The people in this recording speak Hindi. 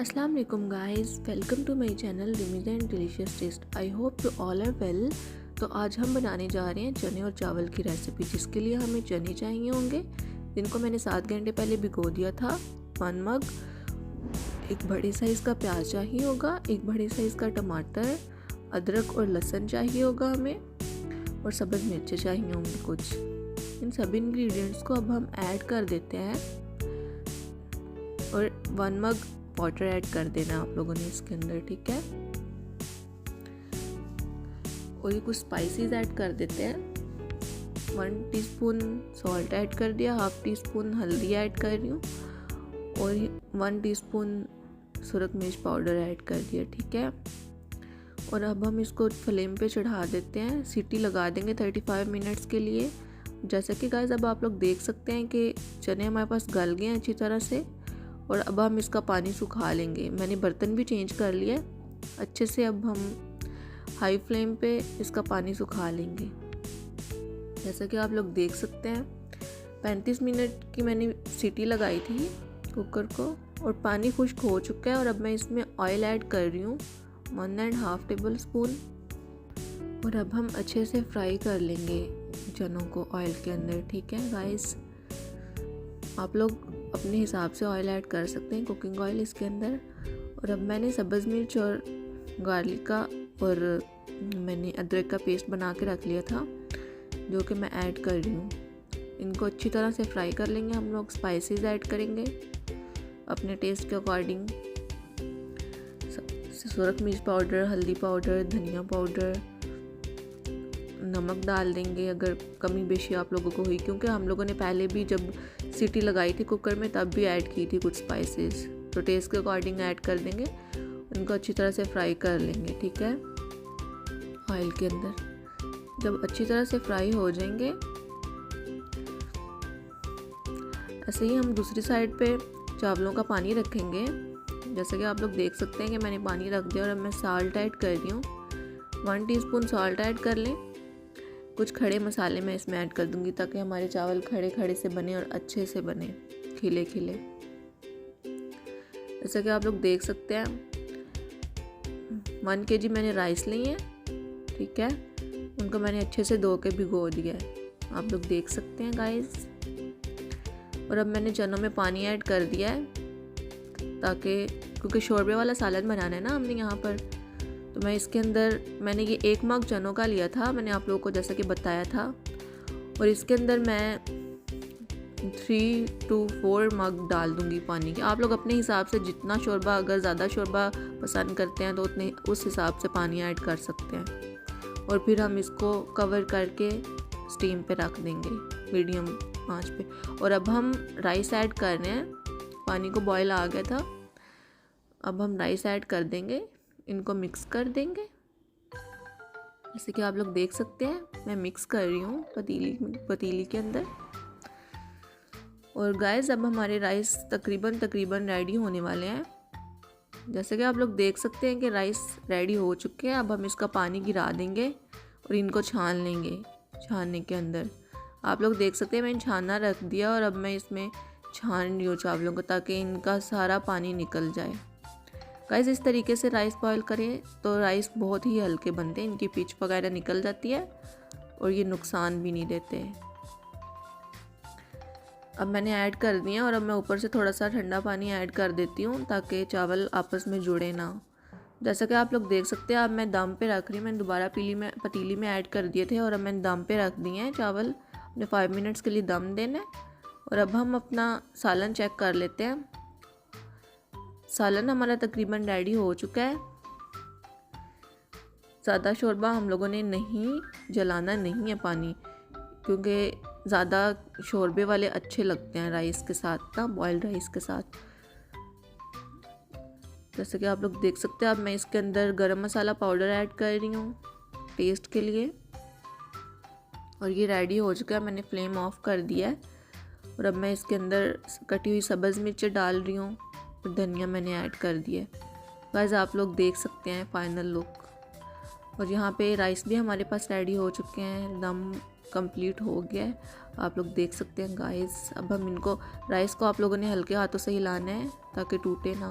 अस्सलाम वालेकुम guys, welcome to my channel Rimi's and delicious taste. I hope you all are well. तो आज हम बनाने जा रहे हैं चने और चावल की रेसिपी, जिसके लिए हमें चने चाहिए होंगे, जिनको मैंने 7 घंटे पहले भिगो दिया था। 1 मग, एक बड़े साइज़ का प्याज चाहिए होगा, एक बड़े साइज़ का टमाटर, अदरक और लहसुन चाहिए होगा हमें, और सब्ज़ मिर्चें चाहिए होंगी कुछ। इन सभी इंग्रेडिएंट्स को अब हम ऐड कर देते हैं और 1 मग वाटर ऐड कर देना आप लोगों ने इसके अंदर, ठीक है। और ये कुछ स्पाइसेस ऐड कर देते हैं। 1 टीस्पून सॉल्ट ऐड कर दिया, 1/2 टीस्पून हल्दी ऐड कर रही हूँ, और 1 टीस्पून सुरख मिर्च पाउडर ऐड कर दिया, ठीक है। और अब हम इसको फ्लेम पे चढ़ा देते हैं, सीटी लगा देंगे 35 मिनट्स के लिए। जैसा कि गाइस अब आप लोग देख सकते हैं कि चने हमारे पास गल गए हैं अच्छी तरह से, और अब हम इसका पानी सुखा लेंगे। मैंने बर्तन भी चेंज कर लिया अच्छे से। अब हम हाई फ्लेम पे इसका पानी सुखा लेंगे। जैसा कि आप लोग देख सकते हैं 35 मिनट की मैंने सीटी लगाई थी कुकर को, और पानी खुश्क हो चुका है। और अब मैं इसमें ऑयल ऐड कर रही हूँ 1.5 टेबल स्पून, और अब हम अच्छे से फ्राई कर लेंगे चनों को ऑयल के अंदर, ठीक है गाइस। आप लोग अपने हिसाब से ऑयल ऐड कर सकते हैं, कुकिंग ऑयल इसके अंदर। और अब मैंने सब्ज़ मिर्च और गार्लिक का और मैंने अदरक का पेस्ट बना के रख लिया था, जो कि मैं ऐड कर रही हूँ। इनको अच्छी तरह से फ्राई कर लेंगे हम लोग। स्पाइसेस ऐड करेंगे अपने टेस्ट के अकॉर्डिंग। सुरख मिर्च पाउडर, हल्दी पाउडर, धनिया पाउडर, नमक डाल देंगे अगर कमी बेशी आप लोगों को हुई, क्योंकि हम लोगों ने पहले भी जब सीटी लगाई थी कुकर में तब भी ऐड की थी कुछ स्पाइसेस, तो टेस्ट के अकॉर्डिंग ऐड कर देंगे। उनको अच्छी तरह से फ्राई कर लेंगे, ठीक है, ऑयल के अंदर। जब अच्छी तरह से फ्राई हो जाएंगे, ऐसे ही हम दूसरी साइड पे चावलों का पानी रखेंगे। जैसे कि आप लोग देख सकते हैं कि मैंने पानी रख दिया, और अब मैं साल्ट ऐड कर रही हूँ। 1 टीस्पून साल्ट ऐड कर लें। कुछ खड़े मसाले मैं इसमें ऐड कर दूंगी, ताकि हमारे चावल खड़े खड़े से बने और अच्छे से बने, खिले खिले। जैसा कि आप लोग देख सकते हैं 1 kg मैंने राइस ली है, ठीक है। उनको मैंने अच्छे से धो के भिगो दिया है, आप लोग देख सकते हैं गाइस। और अब मैंने चनों में पानी ऐड कर दिया है, ताकि क्योंकि शोरबे वाला सालन बनाना है ना हमने यहाँ पर, तो मैं इसके अंदर मैंने ये 1 मग चनों का लिया था, मैंने आप लोगों को जैसा कि बताया था। और इसके अंदर मैं 3 to 4 मग डाल दूंगी पानी के। आप लोग अपने हिसाब से जितना शोरबा, अगर ज़्यादा शोरबा पसंद करते हैं तो उतने उस हिसाब से पानी ऐड कर सकते हैं। और फिर हम इसको कवर करके स्टीम पे रख देंगे मीडियम आंच पे। और अब हम राइस ऐड कर रहे हैं। पानी को बॉयल आ गया था, अब हम राइस ऐड कर देंगे, इनको मिक्स कर देंगे। जैसे कि आप लोग देख सकते हैं मैं मिक्स कर रही हूँ पतीली के अंदर। और गाइस अब हमारे राइस तकरीबन रेडी होने वाले हैं। जैसे कि आप लोग देख सकते हैं कि राइस रेडी हो चुके हैं। अब हम इसका पानी गिरा देंगे और इनको छान लेंगे। छानने के अंदर आप लोग देख सकते हैं मैंने छानना रख दिया, और अब मैं इसमें छान रही हूँ चावलों को, ताकि इनका सारा पानी निकल जाए। गाइस इस तरीके से राइस बॉयल करें तो राइस बहुत ही हल्के बनते हैं, इनकी पिच वगैरह निकल जाती है और ये नुकसान भी नहीं देते। अब मैंने ऐड कर दिया, और अब मैं ऊपर से थोड़ा सा ठंडा पानी ऐड कर देती हूँ, ताकि चावल आपस में जुड़े ना। जैसा कि आप लोग देख सकते हैं अब मैं दम पे रख रही हूँ। मैंने दोबारा पतीली में ऐड कर दिए थे, और अब मैंने दम पे रख दिए हैं चावल। अपने 5 मिनट्स के लिए दम देना है। और अब हम अपना सालन चेक कर लेते हैं। सालन हमारा तकरीबन रेडी हो चुका है। ज़्यादा शोरबा हम लोगों ने नहीं जलाना नहीं है पानी, क्योंकि ज़्यादा शोरबे वाले अच्छे लगते हैं राइस के साथ ना, बॉइल्ड राइस के साथ। जैसे कि आप लोग देख सकते हैं अब मैं इसके अंदर गरम मसाला पाउडर ऐड कर रही हूँ टेस्ट के लिए। और ये रेडी हो चुका है, मैंने फ्लेम ऑफ कर दिया है। और अब मैं इसके अंदर कटी हुई सब्ज़ मिर्चें डाल रही हूँ, और धनिया मैंने ऐड कर दिया। गाइस आप लोग देख सकते हैं फाइनल लुक। और यहाँ पे राइस भी हमारे पास रेडी हो चुके हैं, दम कंप्लीट हो गया है, आप लोग देख सकते हैं गाइस। अब हम इनको राइस को आप लोगों ने हल्के हाथों से हिलाना है ताकि टूटे ना।